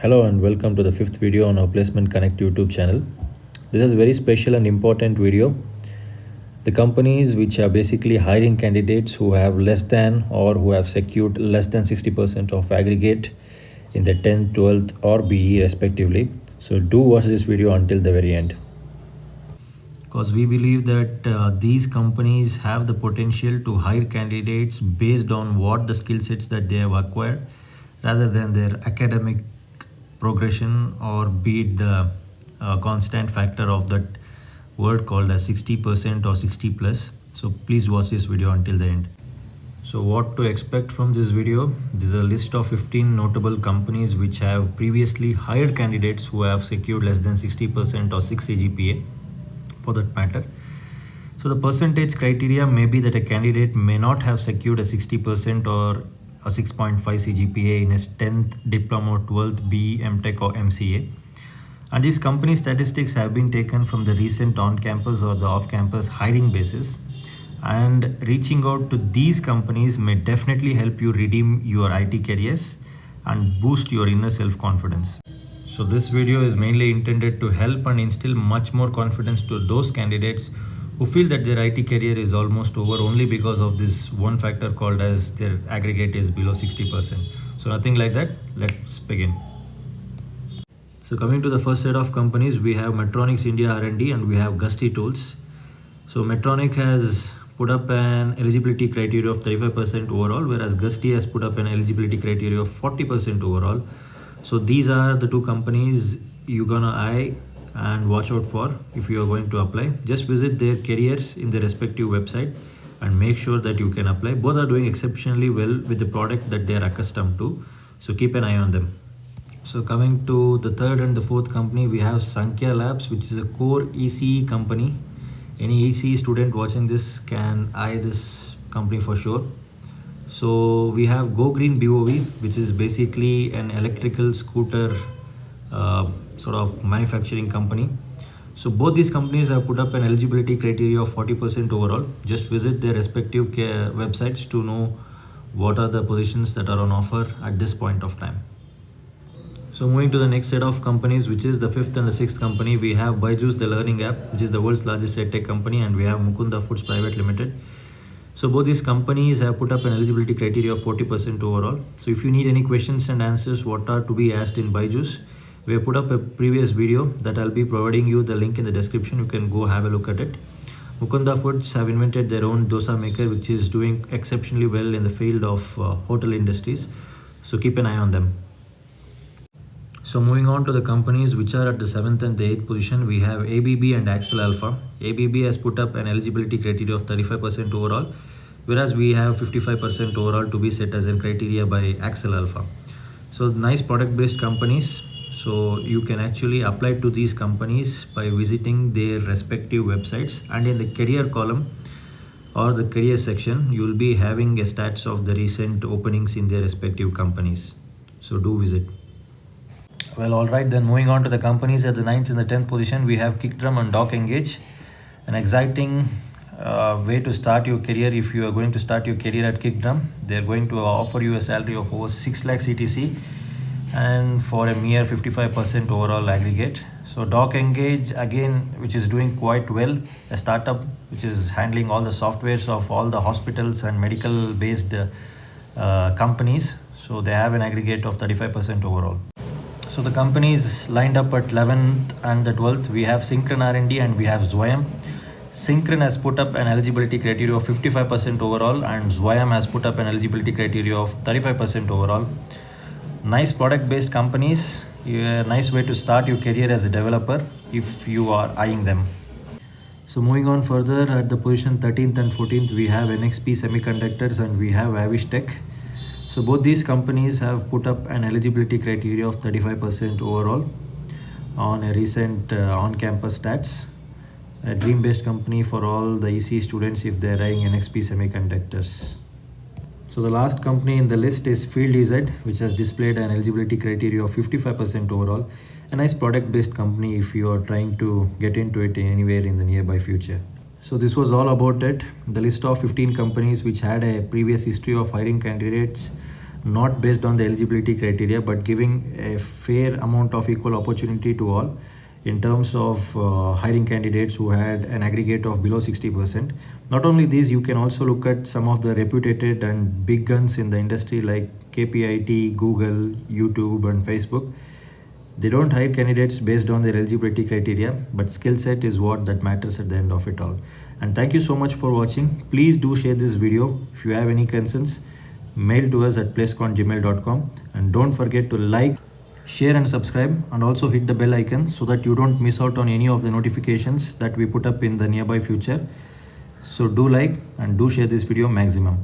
Hello and welcome to the fifth video on our Placement Connect YouTube channel. This is a very special and important video. The companies which are basically hiring candidates who have less than or who have secured less than 60% of aggregate in the 10th, 12th or BE respectively. So do watch this video until the very end. Because we believe that these companies have the potential to hire candidates based on what the skill sets that they have acquired rather than their academic progression, or be it the constant factor of that word called as 60% or 60 plus. So please watch this video until the end. So what to expect from this video? This is a list of 15 notable companies which have previously hired candidates who have secured less than 60% or 6 CGPA for that matter. So the percentage criteria may be that a candidate may not have secured a 60% or a 6.5 CGPA in his 10th diploma, 12th BE, MTech or MCA. And these company statistics have been taken from the recent on-campus or the off-campus hiring basis. And reaching out to these companies may definitely help you redeem your IT careers and boost your inner self-confidence. So this video is mainly intended to help and instill much more confidence to those candidates who feel that their IT career is almost over only because of this one factor called as their aggregate is below 60%. So nothing like that. Let's begin. So coming to the first set of companies, we have Medtronics India R&D and we have Gusty Tools. So Medtronic has put up an eligibility criteria of 35% overall, whereas Gusty has put up an eligibility criteria of 40% overall. So these are the two companies you're gonna eye and watch out for if you are going to apply. Just visit their careers in their respective website and make sure that you can apply. Both are doing exceptionally well with the product that they are accustomed to, so keep an eye on them. So coming to the third and the fourth company, we have Sankhya Labs, which is a core ECE company. Any ECE student watching this can eye this company for sure. So we have Go Green BOV, which is basically an electrical scooter sort of manufacturing company. So both these companies have put up an eligibility criteria of 40% overall. Just visit their respective websites to know what are the positions that are on offer at this point of time. So moving to the next set of companies, which is the fifth and the sixth company, we have Byju's, the learning app, which is the world's largest edtech company, and we have Mukunda Foods Private Limited. So both these companies have put up an eligibility criteria of 40% overall. So if you need any questions and answers what are to be asked in Byju's, we have put up a previous video that I'll be providing you the link in the description. You can go have a look at it. Mukunda Foods have invented their own dosa maker, which is doing exceptionally well in the field of hotel industries. So keep an eye on them. So moving on to the companies which are at the 7th and the 8th position, we have ABB and Axel Alpha. ABB has put up an eligibility criteria of 35% overall, whereas we have 55% overall to be set as a criteria by Axel Alpha. So nice product based companies. So you can actually apply to these companies by visiting their respective websites, and in the career column or the career section, you will be having a stats of the recent openings in their respective companies. So do visit. Well, all right, then moving on to the companies at the 9th and the 10th position, we have Kickdrum and Doc Engage. An exciting way to start your career. If you are going to start your career at Kickdrum, they're going to offer you a salary of over 6 lakh CTC and for a mere 55% overall aggregate. So Doc Engage, again, which is doing quite well, a startup which is handling all the softwares of all the hospitals and medical based companies. So they have an aggregate of 35% overall. So the companies lined up at 11th and the 12th, we have Synchron R&D and we have Zwayam. Synchron has put up an eligibility criteria of 55% overall, and Zwayam has put up an eligibility criteria of 35% overall. Nice product based companies, a nice way to start your career as a developer if you are eyeing them. So moving on further, at the position 13th and 14th, we have NXP Semiconductors and we have Avish Tech. So both these companies have put up an eligibility criteria of 35% overall on a recent on-campus stats. A dream-based company for all the EC students if they're eyeing NXP Semiconductors. So the last company in the list is Field EZ, which has displayed an eligibility criteria of 55% overall. A nice product-based company if you are trying to get into it anywhere in the nearby future. So this was all about it. The list of 15 companies which had a previous history of hiring candidates not based on the eligibility criteria, but giving a fair amount of equal opportunity to all in terms of hiring candidates who had an aggregate of below 60%. Not only this, you can also look at some of the reputed and big guns in the industry like KPIT, Google, YouTube, and Facebook. They don't hire candidates based on their eligibility criteria, but skill set is what that matters at the end of it all. And thank you so much for watching. Please do share this video. If you have any concerns, mail to us at placecorn@gmail.com, and don't forget to like, share and subscribe, and also hit the bell icon so that you don't miss out on any of the notifications that we put up in the nearby future. So do like and do share this video maximum.